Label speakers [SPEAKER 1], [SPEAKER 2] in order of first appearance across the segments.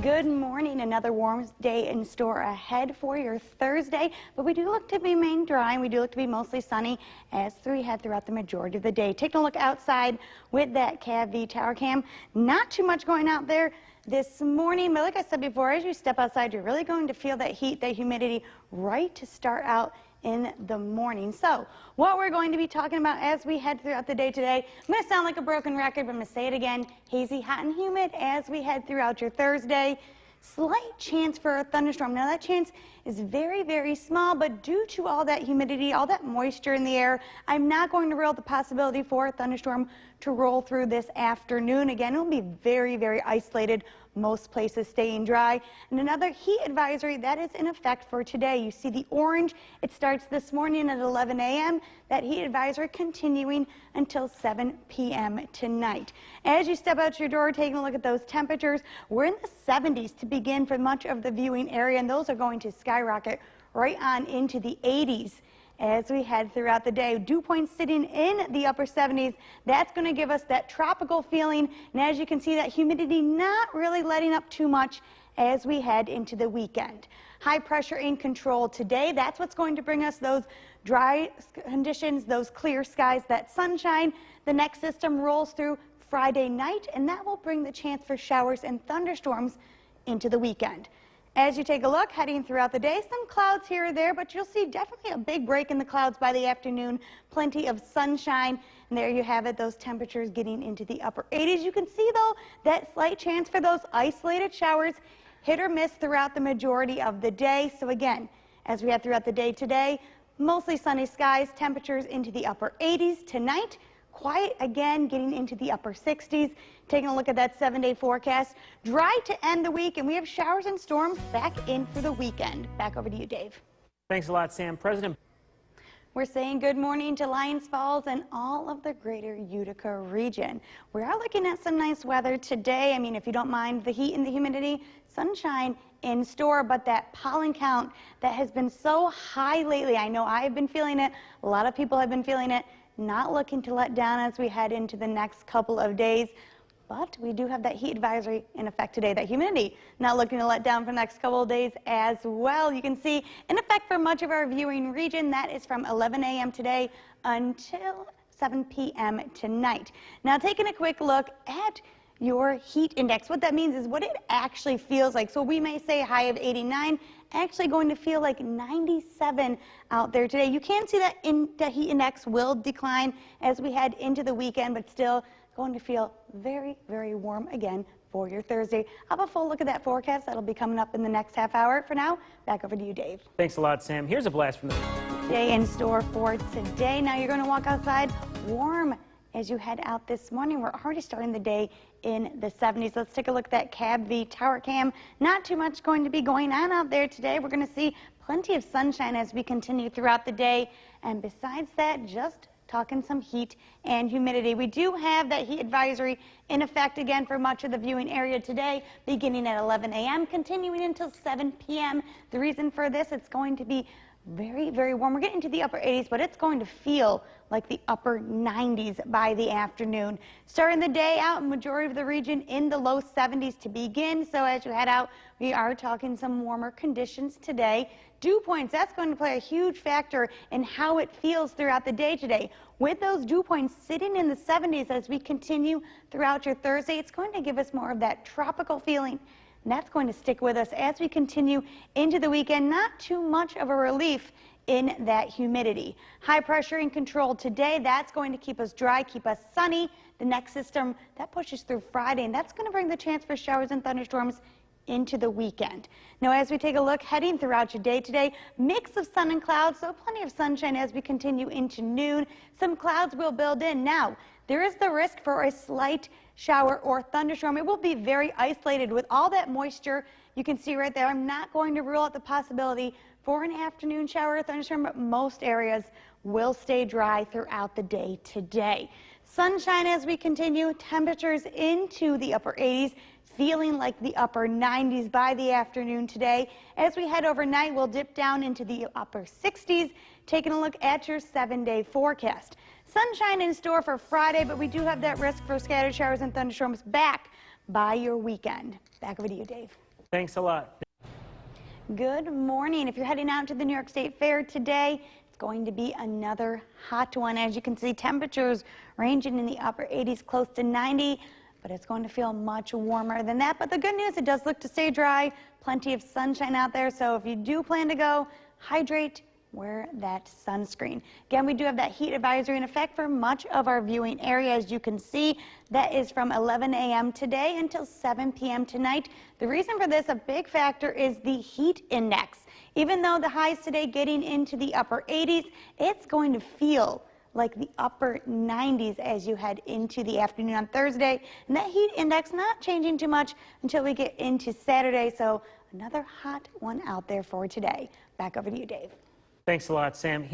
[SPEAKER 1] Good morning. Another warm day in store ahead for your Thursday, but we do look to be remain dry and we do look to be mostly sunny as we head throughout the majority of the day. Taking a look outside with that CAV tower cam, not too much going out there this morning, but like I said before, as you step outside, you're really going to feel that heat, that humidity right to start out in the morning. So what we're going to be talking about as we head throughout the day today, I'm going to sound like a broken record, but I'm going to say it again, hazy, hot, and humid as we head throughout your Thursday. Slight chance for a thunderstorm. Now that chance is very, very small, but due to all that humidity, all that moisture in the air, I'm not going to rule out the possibility for a thunderstorm to roll through this afternoon. Again, it'll be very, very isolated. Most places staying dry. And another heat advisory that is in effect for today. You see the orange. It starts this morning at 11 a.m. That heat advisory continuing until 7 p.m. tonight. As you step out your door, taking a look at those temperatures, we're in the 70s to begin for much of the viewing area, and those are going to skyrocket right on into the 80s. As we head throughout the day, dew points sitting in the upper 70s. That's going to give us that tropical feeling. And as you can see, that humidity not really letting up too much as we head into the weekend. High pressure in control today. That's what's going to bring us those dry conditions, those clear skies, that sunshine. The next system rolls through Friday night, and that will bring the chance for showers and thunderstorms into the weekend. As you take a look, heading throughout the day, some clouds here or there, but you'll see definitely a big break in the clouds by the afternoon. Plenty of sunshine, and there you have it, those temperatures getting into the upper 80s. You can see, though, that slight chance for those isolated showers, hit or miss throughout the majority of the day. So again, as we head throughout the day today, mostly sunny skies, temperatures into the upper 80s tonight. Quiet again, getting into the upper 60s. Taking a look at that 7-day forecast. Dry to end the week, and we have showers and storms back in for the weekend. Back over to you, Dave.
[SPEAKER 2] Thanks a lot, Sam.
[SPEAKER 1] We're saying good morning to Lyons Falls and all of the greater Utica region. We are looking at some nice weather today. I mean, if you don't mind the heat and the humidity, sunshine in store, but that pollen count that has been so high lately, I know I've been feeling it, a lot of people have been feeling it, not looking to let down as we head into the next couple of days. But we do have that heat advisory in effect today, that humidity not looking to let down for the next couple of days as well. You can see in effect for much of our viewing region, that is from 11 a.m. today until 7 p.m. tonight. Now taking a quick look at your heat index. What that means is what it actually feels like. So we may say a high of 89, actually going to feel like 97 out there today. You can see that the heat index will decline as we head into the weekend, but still going to feel very, very warm again for your Thursday. I'll have a full look at that forecast. That'll be coming up in the next half hour. For now, back over to you, Dave.
[SPEAKER 2] Thanks a lot, Sam. Here's a blast from the
[SPEAKER 1] day in store for today. Now you're going to walk outside warm as you head out this morning. We're already starting the day in the 70s. Let's take a look at that CAV tower cam. Not too much going to be going on out there today. We're going to see plenty of sunshine as we continue throughout the day. And besides that, just talking some heat and humidity. We do have that heat advisory in effect again for much of the viewing area today, beginning at 11 a.m., continuing until 7 p.m. The reason for this, it's going to be very, very warm. We're getting to the upper 80s, but it's going to feel like the upper 90s by the afternoon. Starting the day out, majority of the region in the low 70s to begin. So as you head out, we are talking some warmer conditions today. Dew points, that's going to play a huge factor in how it feels throughout the day today. With those dew points sitting in the 70s as we continue throughout your Thursday, it's going to give us more of that tropical feeling. And that's going to stick with us as we continue into the weekend. Not too much of a relief in that humidity. High pressure in control today. That's going to keep us dry, keep us sunny. The next system, that pushes through Friday, and that's going to bring the chance for showers and thunderstorms into the weekend. Now, as we take a look heading throughout your day today, mix of sun and clouds, so plenty of sunshine as we continue into noon. Some clouds will build in. Now, there is the risk for a slight shower or thunderstorm. It will be very isolated with all that moisture. You can see right there, I'm not going to rule out the possibility for an afternoon shower or thunderstorm, but most areas will stay dry throughout the day today. Sunshine as we continue, temperatures into the upper 80s, feeling like the upper 90s by the afternoon today. As we head overnight, we'll dip down into the upper 60s. Taking a look at your 7-day forecast. Sunshine in store for Friday, but we do have that risk for scattered showers and thunderstorms back by your weekend. Back over to you, Dave.
[SPEAKER 2] Thanks a lot.
[SPEAKER 1] Good morning. If you're heading out to the New York State Fair today, it's going to be another hot one. As you can see, temperatures ranging in the upper 80s, close to 90, but it's going to feel much warmer than that. But the good news, it does look to stay dry. Plenty of sunshine out there, so if you do plan to go, hydrate, wear that sunscreen. Again, we do have that heat advisory in effect for much of our viewing area. As you can see, that is from 11 a.m. today until 7 p.m. tonight. The reason for this, a big factor, is the heat index. Even though the highs today getting into the upper 80s, it's going to feel like the upper 90s as you head into the afternoon on Thursday. And that heat index not changing too much until we get into Saturday. So another hot one out there for today. Back over to you, Dave.
[SPEAKER 2] Thanks a lot, Sam.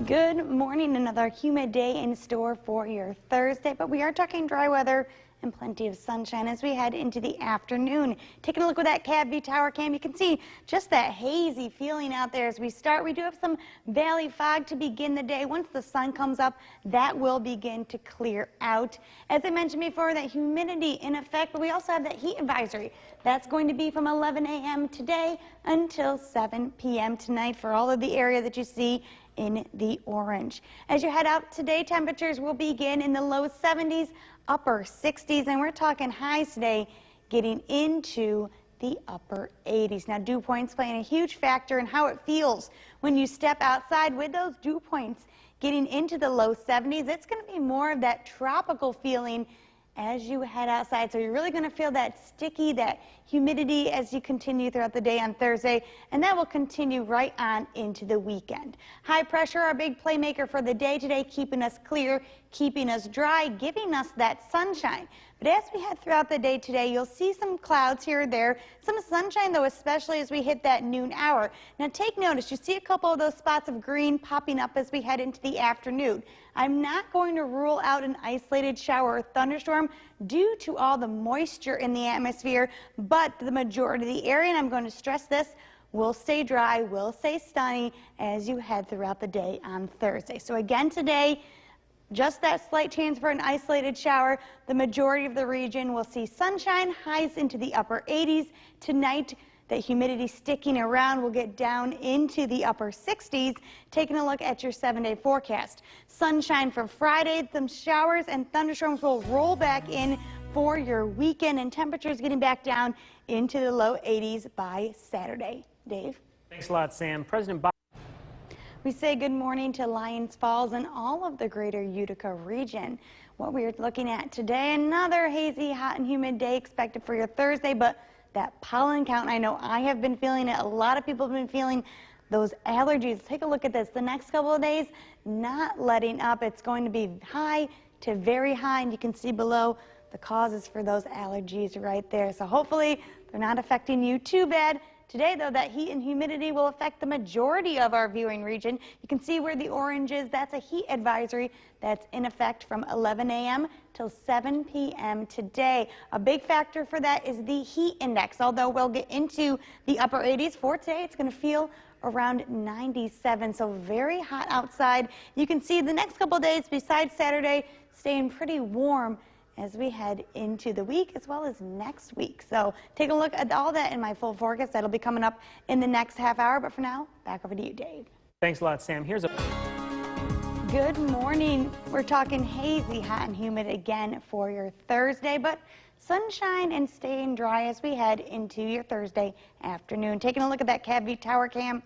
[SPEAKER 1] Good morning. Another humid day in store for your Thursday, but we are talking dry weather and plenty of sunshine as we head into the afternoon. Taking a look with that CAB tower cam, you can see just that hazy feeling out there as we start. We do have some valley fog to begin the day. Once the sun comes up, that will begin to clear out. As I mentioned before, that humidity in effect, but we also have that heat advisory. That's going to be from 11 a.m. today until 7 p.m. tonight for all of the area that you see in the orange. As you head out today, temperatures will begin in the low 70s, upper 60s, and we're talking highs today getting into the upper 80s. Now, dew points playing a huge factor in how it feels when you step outside. With those dew points getting into the low 70s, it's going to be more of that tropical feeling as you head outside. So you're really going to feel that sticky, that humidity as you continue throughout the day on Thursday, and that will continue right on into the weekend. High pressure, our big playmaker for the day today, keeping us clear, keeping us dry, giving us that sunshine. But as we head throughout the day today, you'll see some clouds here or there, some sunshine though, especially as we hit that noon hour. Now take notice, you see a couple of those spots of green popping up as we head into the afternoon. I'm not going to rule out an isolated shower or thunderstorm due to all the moisture in the atmosphere, but the majority of the area, and I'm going to stress this, will stay dry, will stay sunny as you head throughout the day on Thursday. So again today, just that slight chance for an isolated shower. The majority of the region will see sunshine, highs into the upper 80s. Tonight, the humidity sticking around will get down into the upper 60s. Taking a look at your 7-day forecast. Sunshine for Friday, some showers and thunderstorms will roll back in for your weekend, and temperatures getting back down into the low 80s by Saturday. Dave?
[SPEAKER 2] Thanks a lot, Sam. President Biden.
[SPEAKER 1] We say good morning to Lyons Falls and all of the greater Utica region. What we're looking at today, another hazy, hot and humid day expected for your Thursday, but that pollen count, I know I have been feeling it. A lot of people have been feeling those allergies. Take a look at this. The next couple of days, not letting up. It's going to be high to very high, and you can see below the causes for those allergies right there. So hopefully they're not affecting you too bad. Today, though, that heat and humidity will affect the majority of our viewing region. You can see where the orange is. That's a heat advisory that's in effect from 11 a.m. till 7 p.m. today. A big factor for that is the heat index. Although we'll get into the upper 80s for today, it's going to feel around 97, so very hot outside. You can see the next couple of days, besides Saturday, staying pretty warm as we head into the week as well as next week. So take a look at all that in my full forecast. That'll be coming up in the next half hour. But for now, back over to you, Dave.
[SPEAKER 2] Thanks a lot, Sam. Here's a...
[SPEAKER 1] Good morning. We're talking hazy, hot and humid again for your Thursday, but sunshine and staying dry as we head into your Thursday afternoon. Taking a look at that CAB tower cam,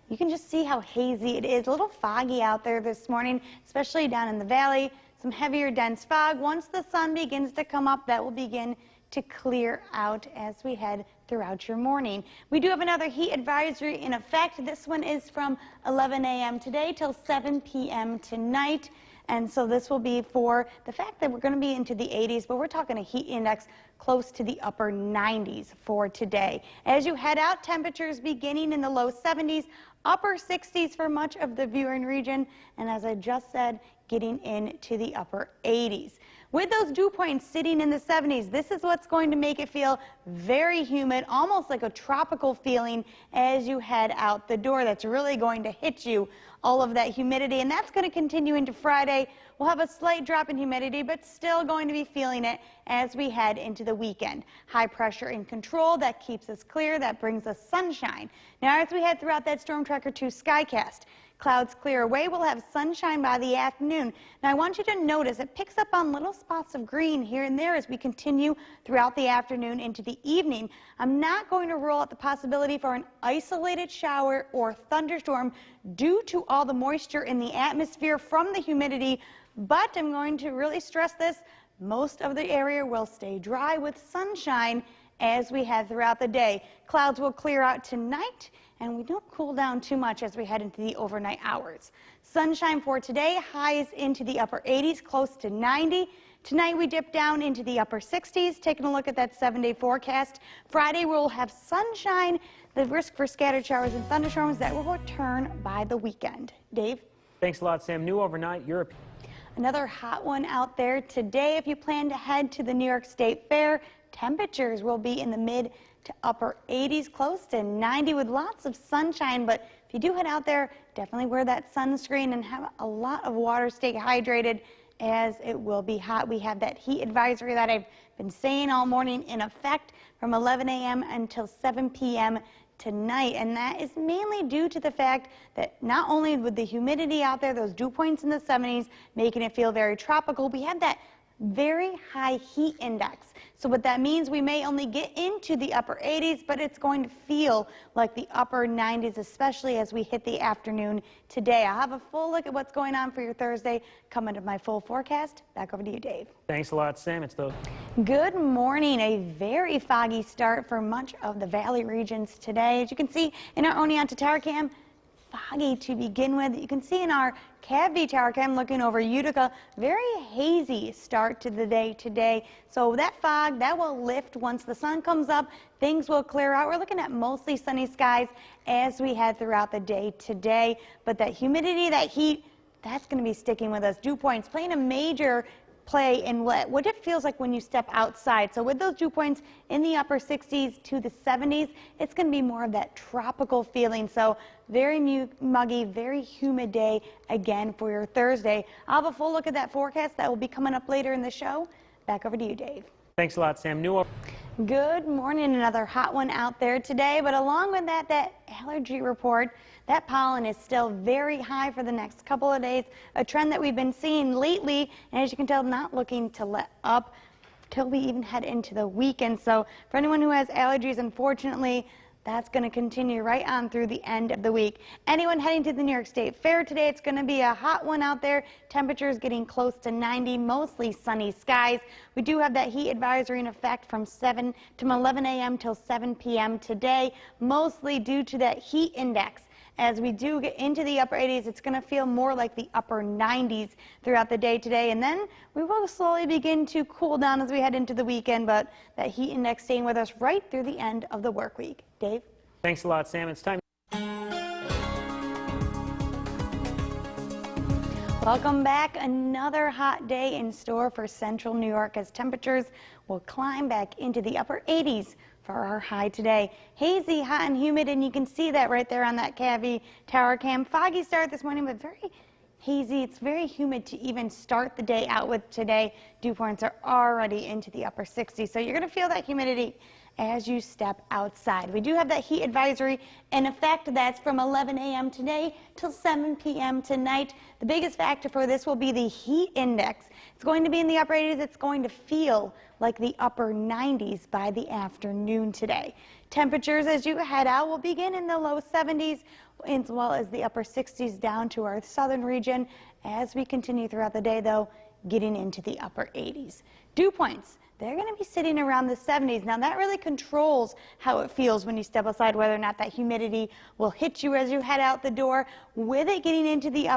[SPEAKER 1] you can just see how hazy it is. A little foggy out there this morning, especially down in the valley. Some heavier dense fog. Once the sun begins to come up, that will begin to clear out as we head throughout your morning. We do have another heat advisory in effect. This one is from 11 a.m. today till 7 p.m. tonight. And so this will be for the fact that we're going to be into the 80s, but we're talking a heat index close to the upper 90s for today. As you head out, temperatures beginning in the low 70s, upper 60s for much of the viewing region, and as I just said, getting into the upper 80s. With those dew points sitting in the 70s, this is what's going to make it feel very humid, almost like a tropical feeling as you head out the door. That's really going to hit you, all of that humidity, and that's going to continue into Friday. We'll have a slight drop in humidity, but still going to be feeling it as we head into the weekend. High pressure in control, that keeps us clear, that brings us sunshine. Now, as we head throughout that Storm Tracker 2 Skycast, clouds clear away. We'll have sunshine by the afternoon. Now, I want you to notice it picks up on little spots of green here and there as we continue throughout the afternoon into the evening. I'm not going to rule out the possibility for an isolated shower or thunderstorm due to all the moisture in the atmosphere from the humidity, but I'm going to really stress this. Most of the area will stay dry with sunshine as we head throughout the day. Clouds will clear out tonight, and we don't cool down too much as we head into the overnight hours. Sunshine for today, highs into the upper 80s, close to 90. Tonight we dip down into the upper 60s. Taking a look at that 7-day forecast. Friday we'll have sunshine. The risk for scattered showers and thunderstorms that will return by the weekend. Dave?
[SPEAKER 2] Thanks a lot, Sam. New overnight, Europe.
[SPEAKER 1] Another hot one out there today. If you plan to head to the New York State Fair, temperatures will be in the mid to upper 80s, close to 90 with lots of sunshine. But if you do head out there, definitely wear that sunscreen and have a lot of water. Stay hydrated as it will be hot. We have that heat advisory that I've been saying all morning in effect from 11 a.m. until 7 p.m. tonight, and that is mainly due to the fact that not only with the humidity out there, those dew points in the 70s making it feel very tropical, we have that very high heat index. So what that means, we may only get into the upper 80s, but it's going to feel like the upper 90s, especially as we hit the afternoon today. I'll have a full look at what's going on for your Thursday coming to my full forecast. Back over to you, Dave.
[SPEAKER 2] Thanks a lot, Sam. It's those.
[SPEAKER 1] Good morning. A very foggy start for much of the valley regions today. As you can see in our Oneonta Tower Cam, foggy to begin with. You can see in our Cavity Tower Cam looking over Utica, very hazy start to the day today. So that fog, that will lift once the sun comes up. Things will clear out. We're looking at mostly sunny skies as we head throughout the day today. But that humidity, that heat, that's going to be sticking with us. Dew points playing a major play in what it feels like when you step outside. So with those dew points in the upper 60s to the 70s, it's going to be more of that tropical feeling. So very muggy, very humid day again for your Thursday. I'll have a full look at that forecast that will be coming up later in the show. Back over to you, Dave.
[SPEAKER 2] Thanks a lot, Sam.
[SPEAKER 1] Good morning. Another hot one out there today, but along with that allergy report, that pollen is still very high for the next couple of days, a trend that we've been seeing lately, and as you can tell, not looking to let up till we even head into the weekend. So for anyone who has allergies, unfortunately, that's going to continue right on through the end of the week. Anyone heading to the New York State Fair today, it's going to be a hot one out there. Temperatures getting close to 90, mostly sunny skies. We do have that heat advisory in effect from 11 a.m. till 7 p.m. today, mostly due to that heat index. As we do get into the upper 80s, it's going to feel more like the upper 90s throughout the day today. And then we will slowly begin to cool down as we head into the weekend, but that heat index staying with us right through the end of the work week. Dave?
[SPEAKER 2] Thanks a lot, Sam. It's time.
[SPEAKER 1] Welcome back. Another hot day in store for central New York as temperatures will climb back into the upper 80s for our high today. Hazy, hot, and humid, and you can see that right there on that Cavity Tower Cam. Foggy start this morning, but very hazy. It's very humid to even start the day out with today. Dew points are already into the upper 60s, so you're going to feel that humidity as you step outside. We do have that heat advisory in effect. That's from 11 a.m. today till 7 p.m. tonight. The biggest factor for this will be the heat index. It's going to be in the upper 80s. It's going to feel like the upper 90s by the afternoon today. Temperatures as you head out will begin in the low 70s as well as the upper 60s down to our southern region. As we continue throughout the day, though, getting into the upper 80s. Dew points, they're going to be sitting around the 70s. Now, that really controls how it feels when you step outside, whether or not that humidity will hit you as you head out the door. With it getting into the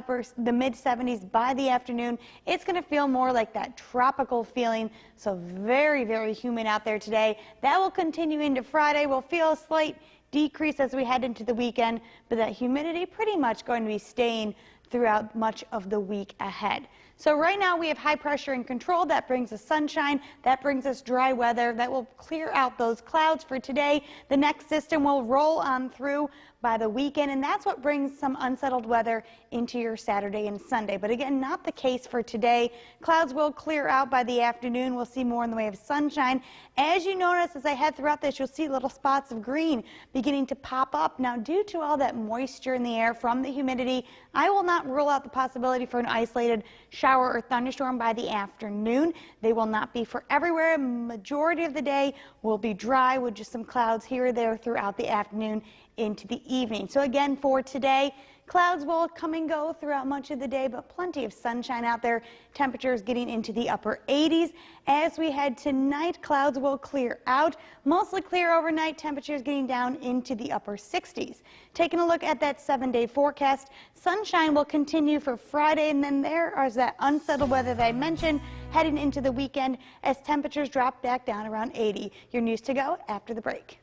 [SPEAKER 1] mid 70s by the afternoon, it's going to feel more like that tropical feeling. So very, very humid out there today. That will continue into Friday. We'll feel a slight decrease as we head into the weekend, but that humidity pretty much going to be staying throughout much of the week ahead. So right now we have high pressure in control. That brings us sunshine. That brings us dry weather. That will clear out those clouds for today. The next system will roll on through by the weekend, and that's what brings some unsettled weather into your Saturday and Sunday. But again, not the case for today. Clouds will clear out by the afternoon. We'll see more in the way of sunshine. As you notice, as I head throughout this, you'll see little spots of green beginning to pop up. Now, due to all that moisture in the air from the humidity, I will not rule out the possibility for an isolated shower or thunderstorm by the afternoon. They will not be for everywhere. Majority of the day will be dry with just some clouds here or there throughout the afternoon into the evening. So again, for today, clouds will come and go throughout much of the day, but plenty of sunshine out there. Temperatures getting into the upper 80s. As we head tonight, clouds will clear out. Mostly clear overnight, temperatures getting down into the upper 60s. Taking a look at that 7-day forecast, sunshine will continue for Friday, and then there is that unsettled weather that I mentioned heading into the weekend as temperatures drop back down around 80. Your news to go after the break.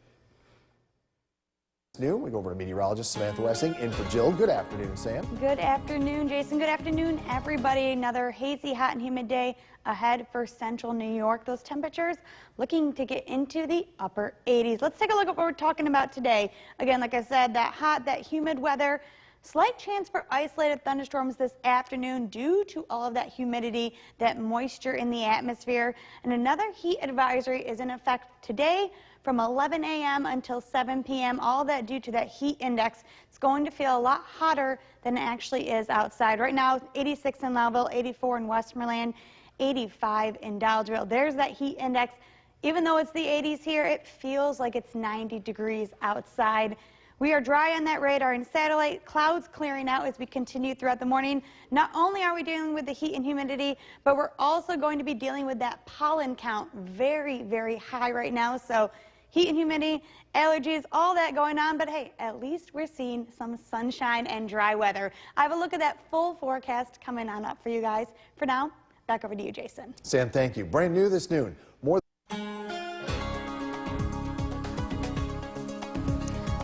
[SPEAKER 3] We go over to meteorologist Samantha Wessing in for Jill. Good afternoon, Sam.
[SPEAKER 1] Good afternoon, Jason. Good afternoon, everybody. Another hazy, hot, and humid day ahead for central New York. Those temperatures looking to get into the upper 80s. Let's take a look at what we're talking about today. Again, like I said, that hot, that humid weather. Slight chance for isolated thunderstorms this afternoon due to all of that humidity, that moisture in the atmosphere. And another heat advisory is in effect today from 11 a.m. until 7 p.m. All of that due to that heat index. It's going to feel a lot hotter than it actually is outside. Right now, 86 in Lowville, 84 in Westmoreland, 85 in Dowdesville. There's that heat index. Even though it's the 80s here, it feels like it's 90 degrees outside. We are dry on that radar and satellite. Clouds clearing out as we continue throughout the morning. Not only are we dealing with the heat and humidity, but we're also going to be dealing with that pollen count very, very high right now. So heat and humidity, allergies, all that going on. But hey, at least we're seeing some sunshine and dry weather. I have a look at that full forecast coming on up for you guys. For now, back over to you, Jason.
[SPEAKER 3] Sam, thank you. Brand new this noon. More.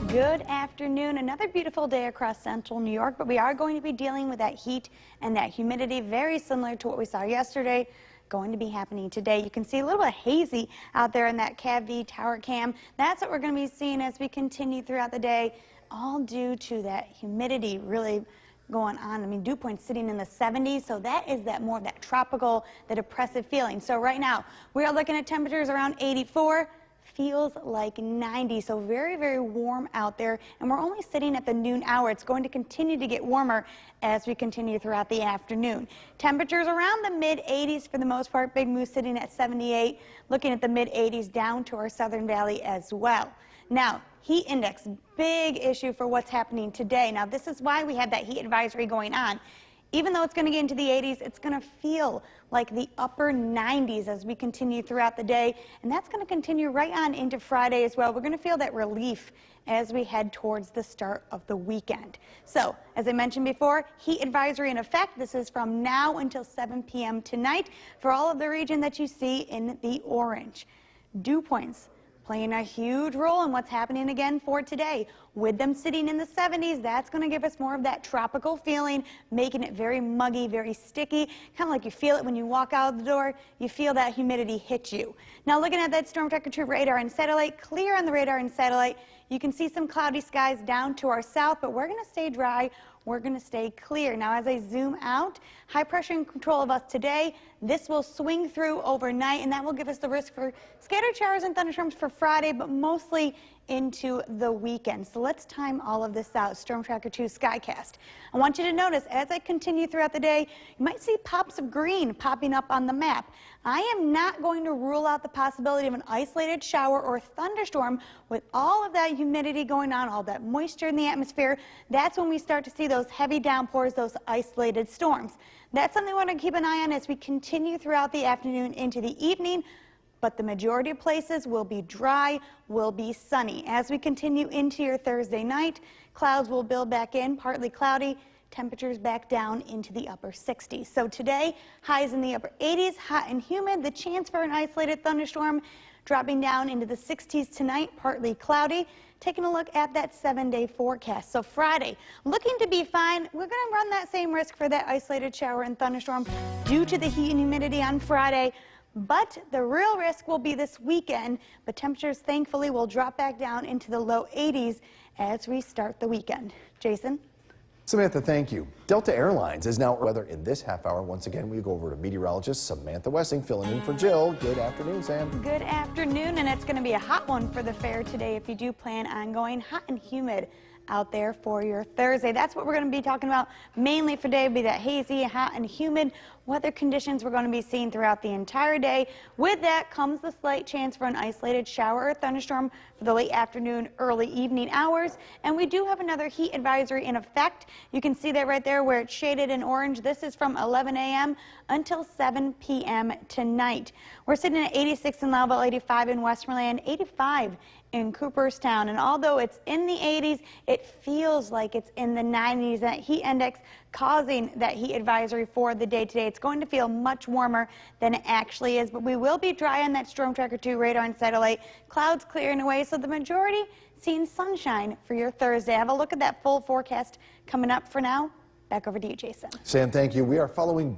[SPEAKER 1] Good afternoon. Another beautiful day across central New York, but we are going to be dealing with that heat and that humidity, very similar to what we saw yesterday, going to be happening today. You can see a little bit hazy out there in that CAV tower cam. That's what we're going to be seeing as we continue throughout the day, all due to that humidity really going on. I mean, dew point's sitting in the 70s, so that is that more of that tropical, that oppressive feeling. So right now, we are looking at temperatures around 84. Feels like 90, so very, very warm out there, and we're only sitting at the noon hour. It's going to continue to get warmer as we continue throughout the afternoon. Temperatures around the mid-80s for the most part. Big Moose sitting at 78, looking at the mid-80s down to our Southern Valley as well. Now, heat index, big issue for what's happening today. Now, this is why we have that heat advisory going on. Even though it's going to get into the 80s, it's going to feel like the upper 90s as we continue throughout the day. And that's going to continue right on into Friday as well. We're going to feel that relief as we head towards the start of the weekend. So, as I mentioned before, heat advisory in effect. This is from now until 7 p.m. tonight for all of the region that you see in the orange. Dew points playing a huge role in what's happening again for today. With them sitting in the 70s, that's going to give us more of that tropical feeling, making it very muggy, very sticky, kind of like you feel it when you walk out the door. You feel that humidity hit you. Now, looking at that Storm Tracker 2 radar and satellite, clear on the radar and satellite. You can see some cloudy skies down to our south, but we're going to stay dry. We're going to stay clear. Now, as I zoom out, high pressure in control of us today. This will swing through overnight, and that will give us the risk for scattered showers and thunderstorms for Friday, but mostly into the weekend. So let's time all of this out. Storm Tracker 2 Skycast. I want you to notice as I continue throughout the day, you might see pops of green popping up on the map. I am not going to rule out the possibility of an isolated shower or thunderstorm with all of that humidity going on, all that moisture in the atmosphere. That's when we start to see those heavy downpours, those isolated storms. That's something we want to keep an eye on as we continue throughout the afternoon into the evening. But the majority of places will be dry, will be sunny. As we continue into your Thursday night, clouds will build back in, partly cloudy, temperatures back down into the upper 60s. So today, highs in the upper 80s, hot and humid. The chance for an isolated thunderstorm dropping down into the 60s tonight, partly cloudy. Taking a look at that 7-day forecast. So Friday, looking to be fine. We're going to run that same risk for that isolated shower and thunderstorm due to the heat and humidity on Friday. But the real risk will be this weekend. But temperatures, thankfully, will drop back down into the low 80s as we start the weekend. Jason?
[SPEAKER 3] Samantha, thank you. Delta Airlines is now weather in this half hour. Once again, we go over to meteorologist Samantha Wessing filling in for Jill. Good afternoon, Sam.
[SPEAKER 1] Good afternoon, and it's going to be a hot one for the fair today if you do plan on going hot and humid out there for your Thursday. That's what we're going to be talking about mainly for today, be that hazy, hot, and humid weather conditions we're going to be seeing throughout the entire day. With that comes the slight chance for an isolated shower or thunderstorm for the late afternoon, early evening hours. And we do have another heat advisory in effect. You can see that right there where it's shaded in orange. This is from 11 a.m. until 7 p.m. tonight. We're sitting at 86 in Loudville, 85 in Westmoreland, 85 in Cooperstown, and although it's in the 80s, it feels like it's in the 90s. That heat index causing that heat advisory for the day today. It's going to feel much warmer than it actually is, but we will be dry on that Storm Tracker 2 radar and satellite. Clouds clearing away, so the majority seeing sunshine for your Thursday. Have a look at that full forecast coming up. For now, back over to you, Jason.
[SPEAKER 3] Sam, thank you. We are following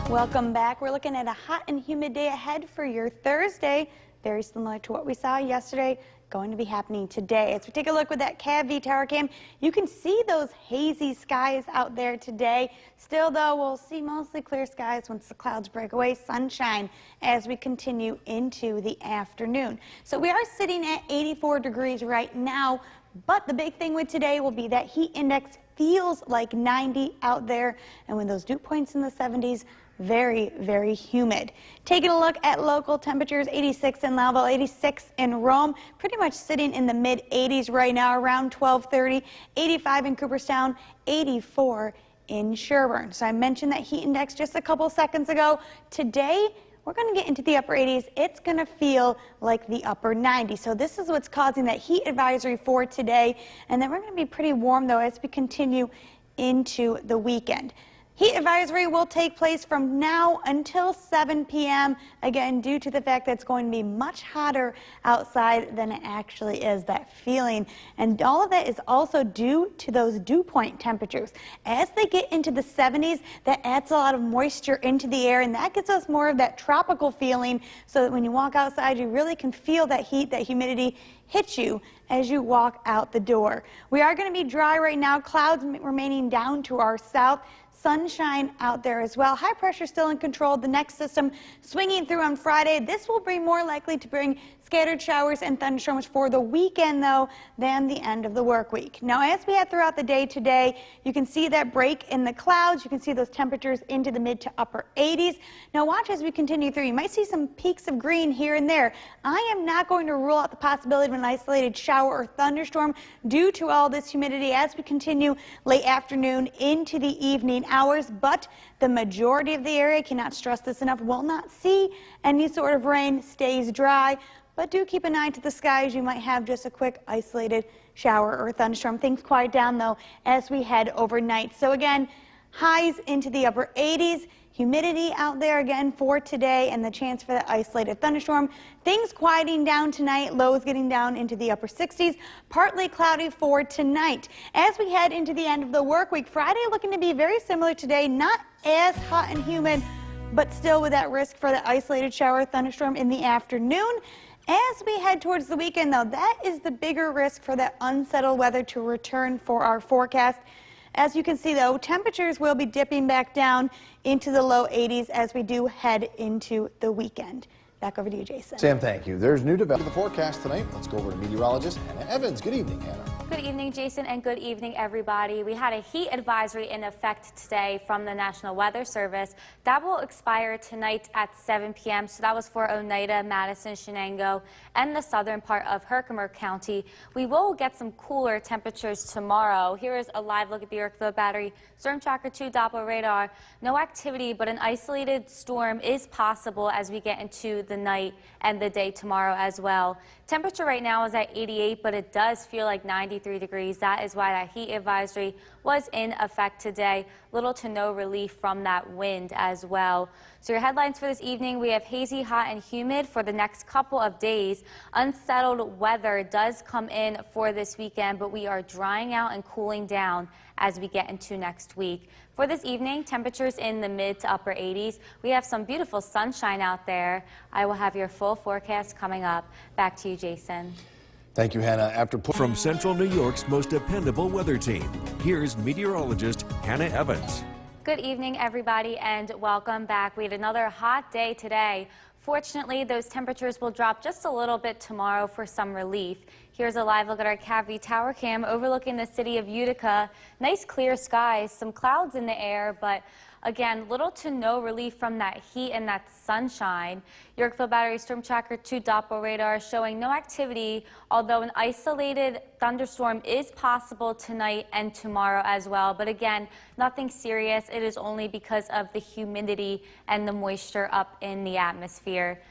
[SPEAKER 1] Welcome back. We're looking at a hot and humid day ahead for your Thursday. Very similar to what we saw yesterday, going to be happening today. As we take a look with that CAV tower cam, you can see those hazy skies out there today. Still, though, we'll see mostly clear skies once the clouds break away, sunshine as we continue into the afternoon. So we are sitting at 84 degrees right now, but the big thing with today will be that heat index feels like 90 out there, and with those dew points in the 70s, very, very humid. Taking a look at local temperatures, 86 in Loudville, 86 in Rome, pretty much sitting in the mid-80s right now, around 1230, 85 in Cooperstown, 84 in Sherburne. So I mentioned that heat index just a couple seconds ago. Today, we're going to get into the upper 80s. It's going to feel like the upper 90s. So this is what's causing that heat advisory for today. And then we're going to be pretty warm, though, as we continue into the weekend. Heat advisory will take place from now until 7 p.m. Again, due to the fact that it's going to be much hotter outside than it actually is, that feeling. And all of that is also due to those dew point temperatures. As they get into the 70s, that adds a lot of moisture into the air, and that gives us more of that tropical feeling so that when you walk outside, you really can feel that heat, that humidity hit you as you walk out the door. We are going to be dry right now, clouds remaining down to our south. Sunshine out there as well. High pressure still in control. The next system swinging through on Friday. This will be more likely to bring scattered showers and thunderstorms for the weekend, though, than the end of the work week. Now, as we head throughout the day today, you can see that break in the clouds. You can see those temperatures into the mid to upper 80s. Now, watch as we continue through. You might see some peaks of green here and there. I am not going to rule out the possibility of an isolated shower or thunderstorm due to all this humidity as we continue late afternoon into the evening hours, but the majority of the area, cannot stress this enough, will not see any sort of rain, stays dry. But do keep an eye to the skies. You might have just a quick isolated shower or thunderstorm. Things quiet down, though, as we head overnight. So again, highs into the upper 80s. Humidity out there again for today and the chance for that isolated thunderstorm. Things quieting down tonight, lows getting down into the upper 60s. Partly cloudy for tonight. As we head into the end of the work week, Friday looking to be very similar today, not as hot and humid, but still with that risk for the isolated shower thunderstorm in the afternoon. As we head towards the weekend, though, that is the bigger risk for that unsettled weather to return for our forecast. As you can see, though, temperatures will be dipping back down into the low 80s as we do head into the weekend. Back over to you, Jason.
[SPEAKER 3] Sam, thank you. There's new development in the forecast tonight. Let's go over to meteorologist Hannah Evans. Good evening, Hannah.
[SPEAKER 4] Good evening, Jason, and good evening, everybody. We had a heat advisory in effect today from the National Weather Service. That will expire tonight at 7 p.m. So that was for Oneida, Madison, Shenango, and the southern part of Herkimer County. We will get some cooler temperatures tomorrow. Here is a live look at the Yorkville Battery Storm Tracker 2 Doppler radar. No activity, but an isolated storm is possible as we get into the night and the day tomorrow as well. Temperature right now is at 88, but it does feel like 93 degrees. That is why that heat advisory was in effect today. Little to no relief from that wind as well. So your headlines for this evening, we have hazy, hot, and humid for the next couple of days. Unsettled weather does come in for this weekend, but we are drying out and cooling down as we get into next week. For this evening, temperatures in the mid to upper 80s. We have some beautiful sunshine out there. I will have your full forecast coming up. Back to you, Jason.
[SPEAKER 3] Thank you, Hannah.
[SPEAKER 5] From Central New York's most dependable weather team, here's meteorologist Hannah Evans.
[SPEAKER 4] Good evening, everybody, and welcome back. We had another hot day today. Fortunately, those temperatures will drop just a little bit tomorrow for some relief. Here's a live look at our Cavity Tower Cam overlooking the city of Utica. Nice clear skies, some clouds in the air, but again, little to no relief from that heat and that sunshine. Yorkville Battery Storm Tracker 2 Doppler radar showing no activity, although an isolated thunderstorm is possible tonight and tomorrow as well. But again, nothing serious. It is only because of the humidity and the moisture up in the atmosphere.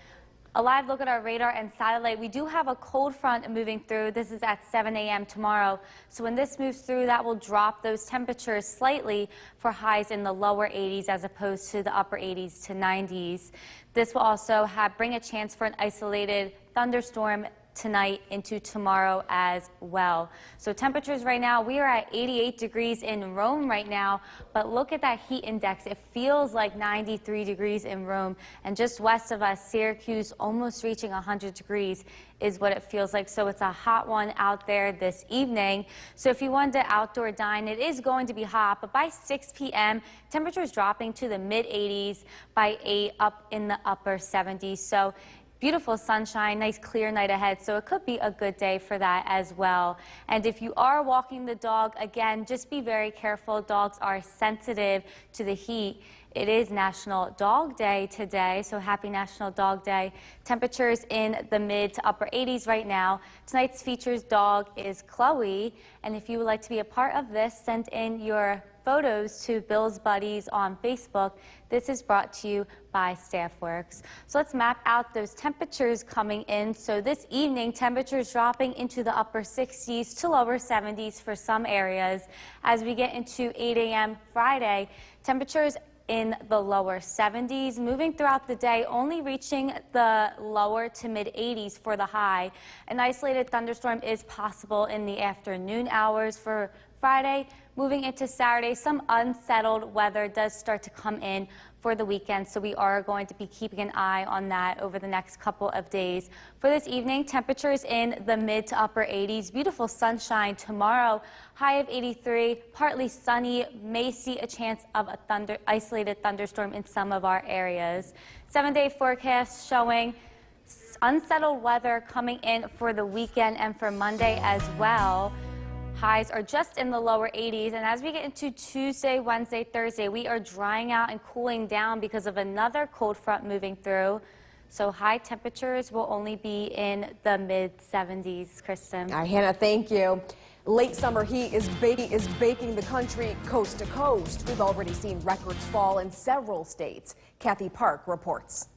[SPEAKER 4] A live look at our radar and satellite. We do have a cold front moving through. This is at 7 a.m. tomorrow. So when this moves through, that will drop those temperatures slightly for highs in the lower 80s as opposed to the upper 80s to 90s. This will also bring a chance for an isolated thunderstorm tonight into tomorrow as well. So temperatures right now, we are at 88 degrees in Rome right now, but look at that heat index. It feels like 93 degrees in Rome, and just west of us, Syracuse almost reaching 100 degrees is what it feels like. So it's a hot one out there this evening. So if you wanted to outdoor dine, it is going to be hot, but by 6 p.m., temperatures dropping to the mid 80s, by 8 up in the upper 70s. So beautiful sunshine, nice clear night ahead, so it could be a good day for that as well. And if you are walking the dog, again, just be very careful. Dogs are sensitive to the heat. It is National Dog Day today, so happy National Dog Day. Temperatures in the mid to upper 80s right now. Tonight's features dog is Chloe, and if you would like to be a part of this, send in your photos to Bill's Buddies on Facebook. This is brought to you by StaffWorks. So let's map out those temperatures coming in. So this evening, temperatures dropping into the upper 60s to lower 70s for some areas. As we get into 8 a.m. Friday, temperatures in the lower 70s, moving throughout the day, only reaching the lower to mid 80s for the high. An isolated thunderstorm is possible in the afternoon hours for Friday. Moving into Saturday, some unsettled weather does start to come in for the weekend, so we are going to be keeping an eye on that over the next couple of days. For this evening, temperatures in the mid to upper 80s. Beautiful sunshine tomorrow, high of 83, partly sunny. May see a chance of a isolated thunderstorm in some of our areas. 7-day forecast showing unsettled weather coming in for the weekend and for Monday as well. Highs are just in the lower 80s, and as we get into Tuesday, Wednesday, Thursday, we are drying out and cooling down because of another cold front moving through. So high temperatures will only be in the mid 70s. Kristen.
[SPEAKER 6] Hannah, thank you. Late summer heat is baking the country coast to coast. We've already seen records fall in several states. Kathy Park reports.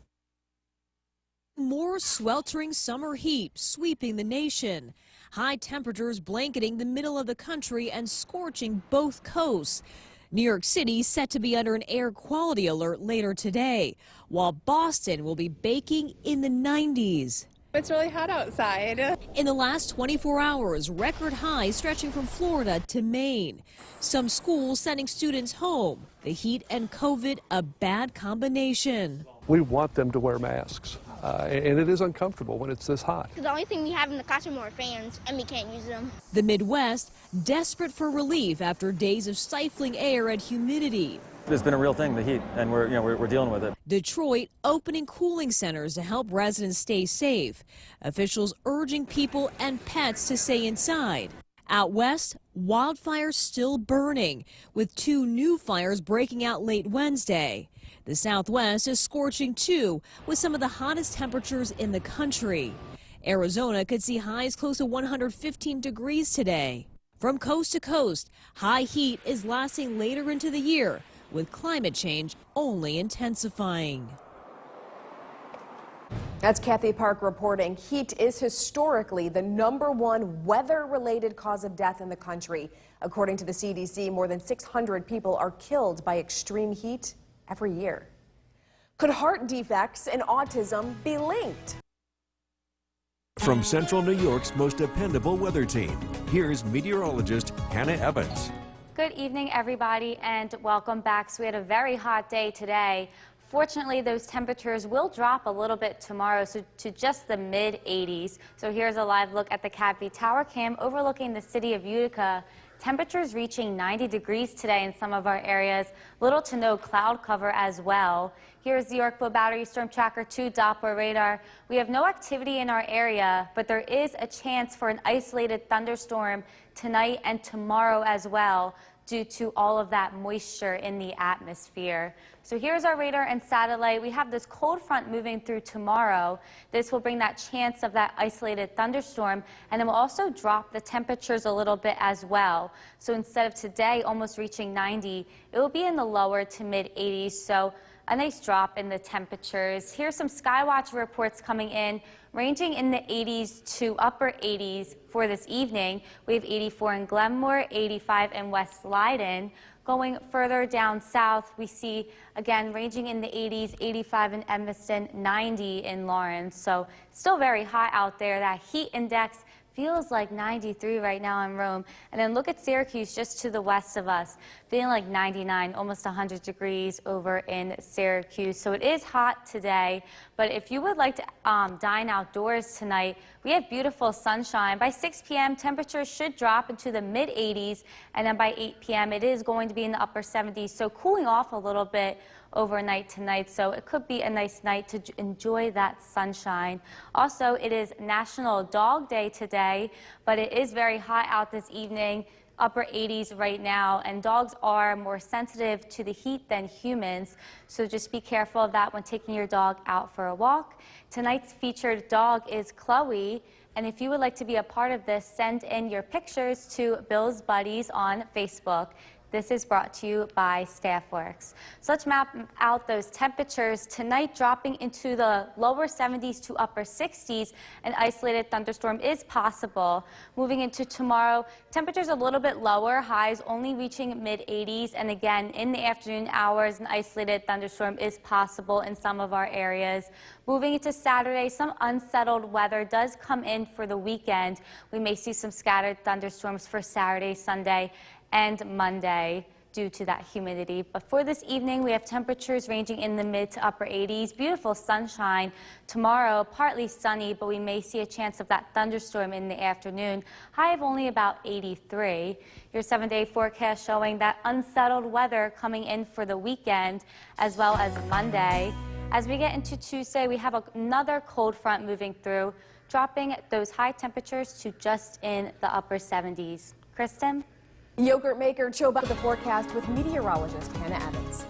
[SPEAKER 7] More sweltering summer heat sweeping the nation. High temperatures blanketing the middle of the country and scorching both coasts. New York City set to be under an air quality alert later today, while Boston will be baking in the 90s.
[SPEAKER 8] It's really hot outside.
[SPEAKER 7] In the last 24 hours, record highs stretching from Florida to Maine. Some schools sending students home. The heat and COVID, a bad combination.
[SPEAKER 9] We want them to wear masks, and it is uncomfortable when it's this hot.
[SPEAKER 10] The only thing we have in the classroom are fans, and we can't use them.
[SPEAKER 7] The Midwest, desperate for relief after days of stifling air and humidity.
[SPEAKER 11] It's been a real thing, the heat, and we're dealing with it.
[SPEAKER 7] Detroit opening cooling centers to help residents stay safe. Officials urging people and pets to stay inside. Out west, wildfires still burning, with 2 new fires breaking out late Wednesday. The Southwest is scorching too, with some of the hottest temperatures in the country. Arizona could see highs close to 115 degrees today. From coast to coast, high heat is lasting later into the year, with climate change only intensifying.
[SPEAKER 6] That's Kathy Park reporting. Heat is historically the #1 weather-related cause of death in the country. According to the CDC, more than 600 people are killed by extreme heat every year. Could heart defects and autism be linked?
[SPEAKER 5] From Central New York's most dependable weather team, here's meteorologist Hannah Evans.
[SPEAKER 4] Good evening, everybody, and welcome back. So we had a very hot day today. Fortunately, those temperatures will drop a little bit tomorrow, so to just the mid-80s. So here's a live look at the Cat Tower Cam overlooking the city of Utica. Temperatures reaching 90 degrees today in some of our areas. Little to no cloud cover as well. Here's the Yorkville Battery Storm Tracker 2 Doppler radar. We have no activity in our area, but there is a chance for an isolated thunderstorm tonight and tomorrow as well, due to all of that moisture in the atmosphere. So here's our radar and satellite. We have this cold front moving through tomorrow. This will bring that chance of that isolated thunderstorm, and it will also drop the temperatures a little bit as well. So instead of today almost reaching 90, it will be in the lower to mid 80s. So a nice drop in the temperatures. Here's some Skywatch reports coming in, ranging in the 80s to upper 80s for this evening. We have 84 in Glenmore, 85 in West Leiden. Going further down south, we see, again, ranging in the 80s, 85 in Evanston, 90 in Lawrence. So still very hot out there. That heat index feels like 93 right now in Rome. And then look at Syracuse just to the west of us, feeling like 99, almost 100 degrees over in Syracuse. So it is hot today, but if you would like to dine outdoors tonight, we have beautiful sunshine. By 6 p.m., temperatures should drop into the mid-80s, and then by 8 p.m., it is going to be in the upper 70s, so cooling off a little bit overnight tonight, so it could be a nice night to enjoy that sunshine. Also, it is National Dog Day today, but it is very hot out this evening, upper 80s right now, and dogs are more sensitive to the heat than humans, so just be careful of that when taking your dog out for a walk. Tonight's featured dog is Chloe, and if you would like to be a part of this, send in your pictures to Bill's Buddies on Facebook. This is brought to you by StaffWorks. So let's map out those temperatures. Tonight, dropping into the lower 70s to upper 60s, an isolated thunderstorm is possible. Moving into tomorrow, temperatures a little bit lower, highs only reaching mid-80s. And again, in the afternoon hours, an isolated thunderstorm is possible in some of our areas. Moving into Saturday, some unsettled weather does come in for the weekend. We may see some scattered thunderstorms for Saturday, Sunday, and Monday due to that humidity. But for this evening, we have temperatures ranging in the mid to upper 80s. Beautiful sunshine. Tomorrow, partly sunny, but we may see a chance of that thunderstorm in the afternoon. High of only about 83. Your 7-day forecast showing that unsettled weather coming in for the weekend as well as Monday. As we get into Tuesday, we have another cold front moving through, dropping those high temperatures to just in the upper 70s. Kristen?
[SPEAKER 6] Yogurt maker Joe back with the forecast with meteorologist Hannah Evans.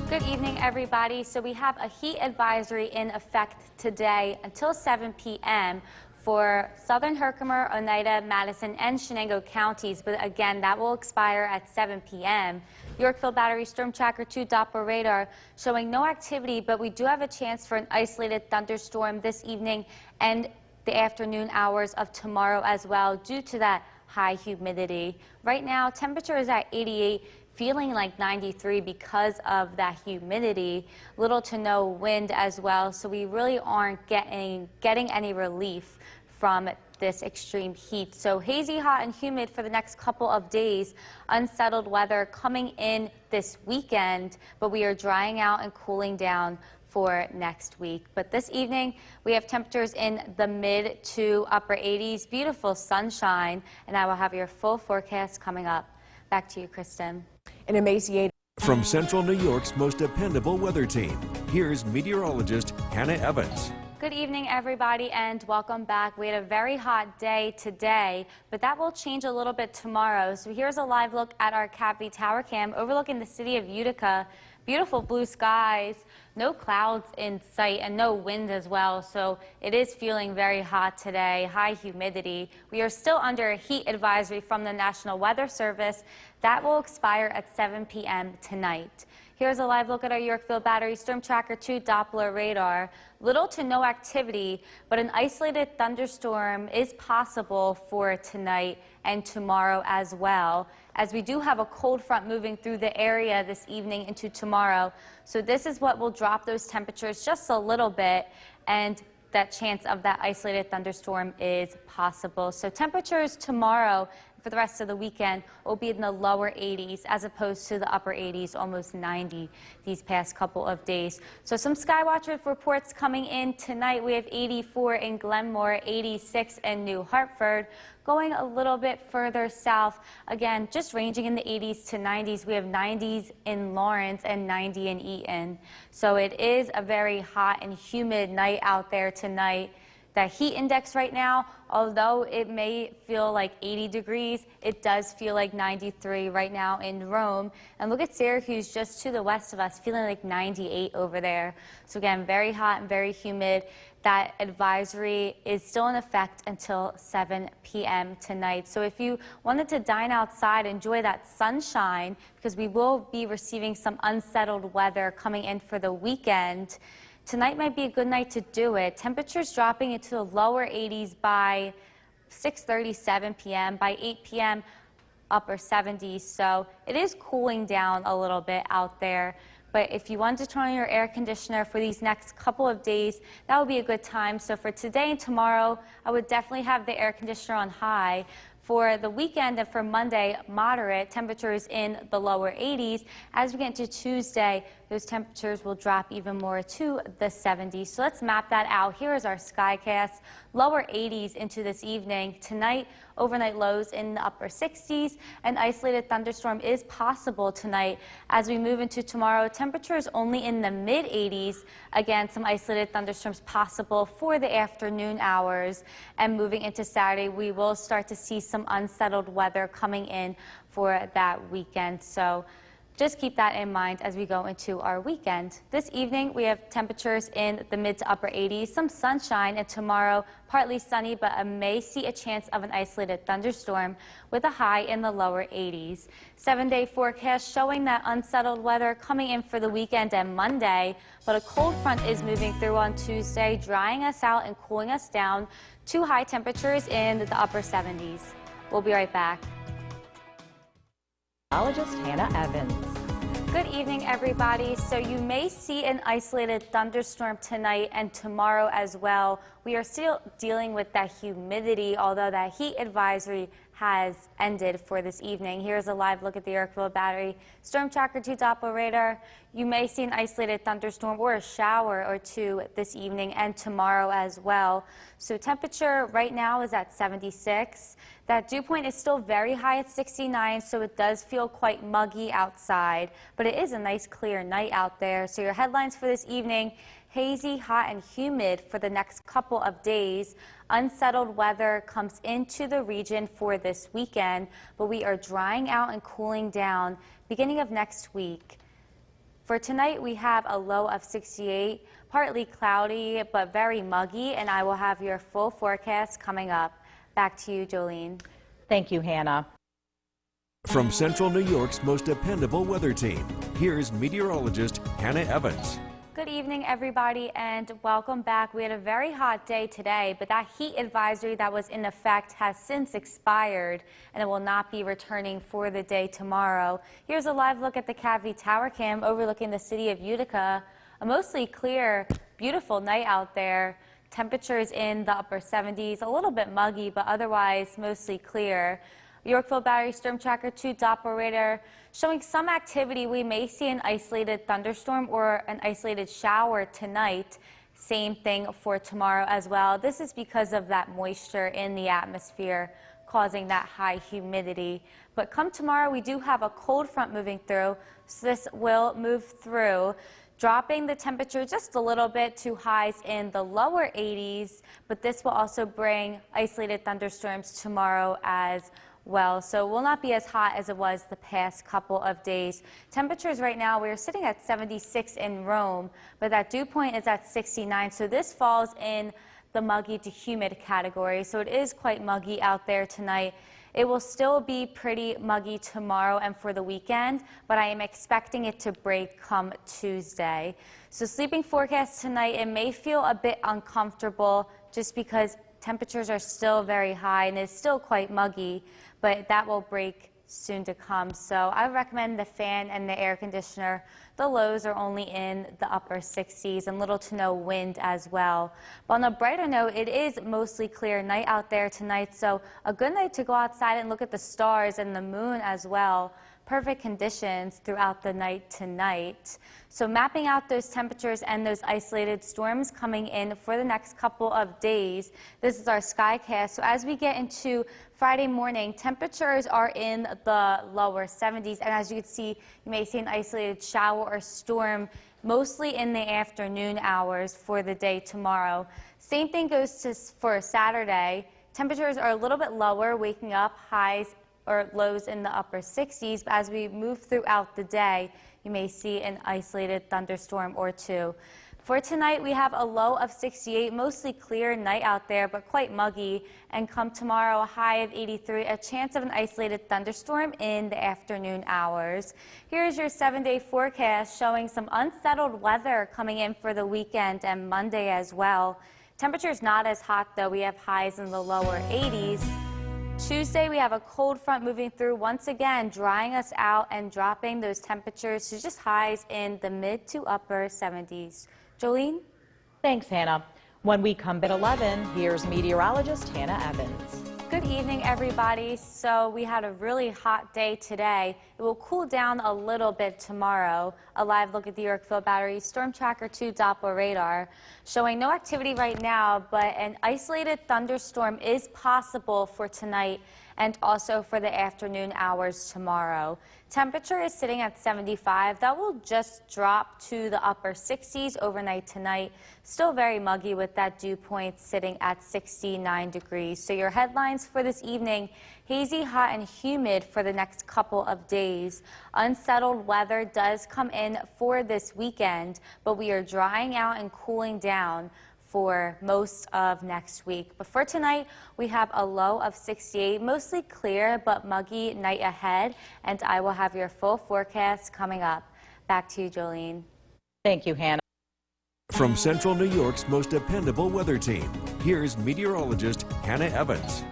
[SPEAKER 4] Good evening, everybody. So we have a heat advisory in effect today until 7 p.m. for southern Herkimer, Oneida, Madison, and Shenango counties. But again, that will expire at 7 p.m. Yorkville Battery Storm Tracker 2 Doppler radar showing no activity, but we do have a chance for an isolated thunderstorm this evening and the afternoon hours of tomorrow as well due to that high humidity. Right now, temperature is at 88, feeling like 93 because of that humidity. Little to no wind as well, so we really aren't getting any relief from this extreme heat. So hazy, hot, and humid for the next couple of days. Unsettled weather coming in this weekend, but we are drying out and cooling down for next week. But this evening, we have temperatures in the mid to upper 80s, beautiful sunshine, and I will have your full forecast coming up. Back to you, Kristen.
[SPEAKER 6] An emaciated.
[SPEAKER 5] From Central New York's most dependable weather team, here's meteorologist Hannah Evans.
[SPEAKER 4] Good evening, everybody, and welcome back. We had a very hot day today, but that will change a little bit tomorrow. So here's a live look at our Cat Tower Cam overlooking the city of Utica. Beautiful blue skies, no clouds in sight, and no wind as well. So it is feeling very hot today, high humidity. We are still under a heat advisory from the National Weather Service. That will expire at 7 p.m. tonight. Here's a live look at our Yorkville Battery Storm Tracker 2 Doppler radar. Little to no activity, but an isolated thunderstorm is possible for tonight and tomorrow as well, as we do have a cold front moving through the area this evening into tomorrow. So this is what will drop those temperatures just a little bit, and that chance of that isolated thunderstorm is possible. So temperatures tomorrow for the rest of the weekend will be in the lower 80s as opposed to the upper 80s, almost 90 these past couple of days. So some Skywatch reports coming in tonight. We have 84 in Glenmore, 86 in New Hartford. Going a little bit further south, again, just ranging in the 80s to 90s. We have 90s in Lawrence and 90 in Eaton. So it is a very hot and humid night out there tonight. That heat index right now, although it may feel like 80 degrees, it does feel like 93 right now in Rome. And look at Syracuse just to the west of us, feeling like 98 over there. So again, very hot and very humid. That advisory is still in effect until 7 p.m. tonight. So if you wanted to dine outside, enjoy that sunshine, because we will be receiving some unsettled weather coming in for the weekend. Tonight might be a good night to do it. Temperatures dropping into the lower 80s by 6:37 p.m. By 8 p.m., upper 70s. So it is cooling down a little bit out there. But if you want to turn on your air conditioner for these next couple of days, that would be a good time. So for today and tomorrow, I would definitely have the air conditioner on high. For the weekend and for Monday, moderate temperatures in the lower 80s. As we get into Tuesday, those temperatures will drop even more to the 70s. So let's map that out. Here is our skycast. Lower 80s into this evening. Tonight, overnight lows in the upper 60s. An isolated thunderstorm is possible tonight. As we move into tomorrow, temperatures only in the mid 80s. Again, some isolated thunderstorms possible for the afternoon hours. And moving into Saturday, we will start to see some unsettled weather coming in for that weekend. So just keep that in mind as we go into our weekend. This evening, we have temperatures in the mid to upper 80s, some sunshine, and tomorrow, partly sunny, but may see a chance of an isolated thunderstorm with a high in the lower 80s. 7-day forecast showing that unsettled weather coming in for the weekend and Monday, but a cold front is moving through on Tuesday, drying us out and cooling us down to high temperatures in the upper 70s. We'll be right back.
[SPEAKER 12] Meteorologist Hannah Evans.
[SPEAKER 4] Good evening, everybody. So you may see an isolated thunderstorm tonight and tomorrow as well. We are still dealing with that humidity, although that heat advisory has ended for this evening. Here's a live look at the Yorkville Battery Storm Tracker 2 Doppler radar. You may see an isolated thunderstorm or a shower or two this evening and tomorrow as well. So temperature right now is at 76. That dew point is still very high at 69, so it does feel quite muggy outside, but it is a nice clear night out there. So your headlines for this evening: hazy, hot, and humid for the next couple of days. Unsettled weather comes into the region for this weekend, but we are drying out and cooling down beginning of next week. For tonight, we have a low of 68, partly cloudy, but very muggy, and I will have your full forecast coming up. Back to you, Jolene.
[SPEAKER 12] Thank you, Hannah.
[SPEAKER 5] From Central New York's most dependable weather team, here's meteorologist Hannah Evans.
[SPEAKER 4] Good evening, everybody, and welcome back. We had a very hot day today, but that heat advisory that was in effect has since expired, and it will not be returning for the day tomorrow. Here's a live look at the Cavity Tower Cam overlooking the city of Utica. A mostly clear, beautiful night out there. Temperatures in the upper 70s, a little bit muggy, but otherwise mostly clear. Yorkville Battery Storm Tracker 2 Doppler radar showing some activity. We may see an isolated thunderstorm or an isolated shower tonight. Same thing for tomorrow as well. This is because of that moisture in the atmosphere causing that high humidity. But come tomorrow, we do have a cold front moving through, so this will move through, dropping the temperature just a little bit to highs in the lower 80s, but this will also bring isolated thunderstorms tomorrow as well, so it will not be as hot as it was the past couple of days. Temperatures right now, we're sitting at 76 in Rome, but that dew point is at 69, so this falls in the muggy to humid category, so it is quite muggy out there tonight. It will still be pretty muggy tomorrow and for the weekend, but I am expecting it to break come Tuesday. So sleeping forecast tonight, it may feel a bit uncomfortable just because temperatures are still very high and it's still quite muggy, but that will break soon to come. So I recommend the fan and the air conditioner. The lows are only in the upper 60s and little to no wind as well. But on a brighter note, it is mostly clear night out there tonight, so a good night to go outside and look at the stars and the moon as well. Perfect conditions throughout the night tonight. So mapping out those temperatures and those isolated storms coming in for the next couple of days. This is our skycast. So as we get into Friday morning, temperatures are in the lower 70s. And as you can see, you may see an isolated shower or storm mostly in the afternoon hours for the day tomorrow. Same thing goes for Saturday. Temperatures are a little bit lower, waking up highs or lows in the upper 60s, but as we move throughout the day, you may see an isolated thunderstorm or two. For tonight, we have a low of 68, mostly clear night out there, but quite muggy. And come tomorrow, a high of 83, a chance of an isolated thunderstorm in the afternoon hours. Here's your 7-day forecast showing some unsettled weather coming in for the weekend and Monday as well. Temperatures not as hot, though. We have highs in the lower 80s. Tuesday, we have a cold front moving through once again, drying us out and dropping those temperatures to just highs in the mid to upper 70s. Jolene?
[SPEAKER 12] Thanks, Hannah. When we come at 11, here's meteorologist Hannah Evans.
[SPEAKER 4] Good evening, everybody. So we had a really hot day today. It will cool down a little bit tomorrow. A live look at the Yorkville Battery Storm Tracker 2 Doppler radar showing no activity right now, but an isolated thunderstorm is possible for tonight and also for the afternoon hours tomorrow. Temperature is sitting at 75. That will just drop to the upper 60s overnight tonight. Still very muggy with that dew point sitting at 69 degrees. So your headlines for this evening, hazy, hot, and humid for the next couple of days. Unsettled weather does come in for this weekend, but we are drying out and cooling down for most of next week. But for tonight, we have a low of 68, mostly clear but muggy night ahead, and I will have your full forecast coming up. Back to you, Jolene.
[SPEAKER 12] Thank you, Hannah.
[SPEAKER 5] From Central New York's most dependable weather team, here's meteorologist Hannah Evans.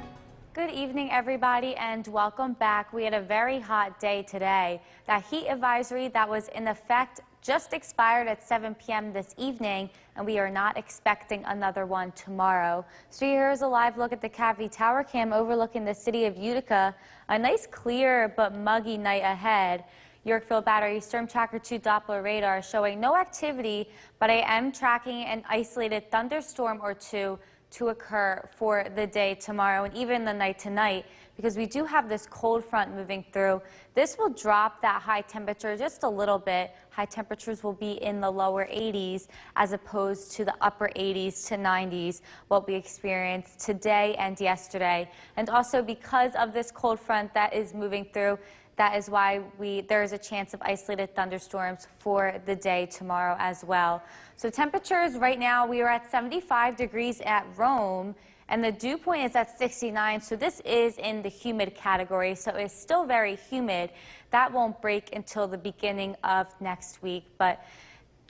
[SPEAKER 4] Good evening, everybody, and welcome back. We had a very hot day today. That heat advisory that was in effect just expired at 7 p.m. this evening, and we are not expecting another one tomorrow. So here's a live look at the Cavity Tower Cam overlooking the city of Utica. A nice clear but muggy night ahead. Yorkville Battery Storm Tracker 2 Doppler radar showing no activity, but I am tracking an isolated thunderstorm or two to occur for the day tomorrow and even the night tonight, because we do have this cold front moving through. This will drop that high temperature just a little bit. High temperatures will be in the lower 80s as opposed to the upper 80s to 90s, what we experienced today and yesterday. And also because of this cold front that is moving through, that is why there is a chance of isolated thunderstorms for the day tomorrow as well. So temperatures right now, we are at 75 degrees at Rome, and the dew point is at 69. So this is in the humid category, so it's still very humid. That won't break until the beginning of next week. But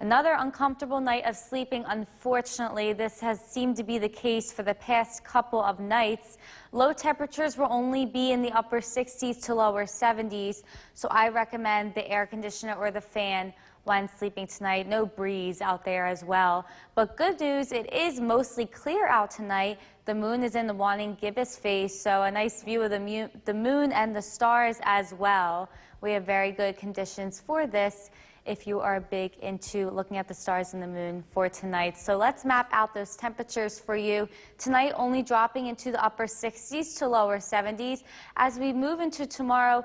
[SPEAKER 4] another uncomfortable night of sleeping. Unfortunately, this has seemed to be the case for the past couple of nights. Low temperatures will only be in the upper 60s to lower 70s, so I recommend the air conditioner or the fan when sleeping tonight. No breeze out there as well. But good news, it is mostly clear out tonight. The moon is in the waning gibbous phase, so a nice view of the moon and the stars as well. We have very good conditions for this if you are big into looking at the stars and the moon for tonight. So let's map out those temperatures for you. Tonight only dropping into the upper 60s to lower 70s. As we move into tomorrow,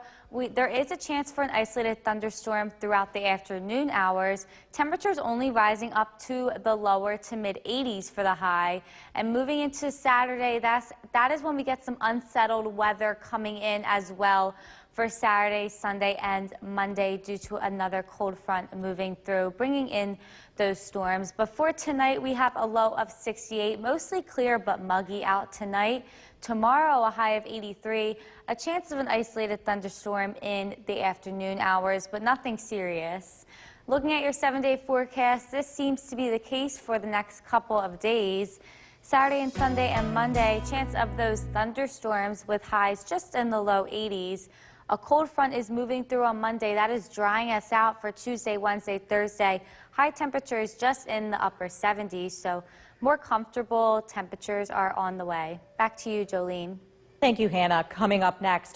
[SPEAKER 4] there is a chance for an isolated thunderstorm throughout the afternoon hours. Temperatures only rising up to the lower to mid 80s for the high. And moving into Saturday, that is when we get some unsettled weather coming in as well for Saturday, Sunday, and Monday due to another cold front moving through, bringing in those storms. But for tonight, we have a low of 68, mostly clear but muggy out tonight. Tomorrow, a high of 83, a chance of an isolated thunderstorm in the afternoon hours, but nothing serious. Looking at your 7-day forecast, this seems to be the case for the next couple of days. Saturday and Sunday and Monday, chance of those thunderstorms with highs just in the low 80s. A cold front is moving through on Monday. That is drying us out for Tuesday, Wednesday, Thursday. High temperatures just in the upper 70s, so more comfortable temperatures are on the way. Back to you, Jolene.
[SPEAKER 12] Thank you, Hannah. Coming up next,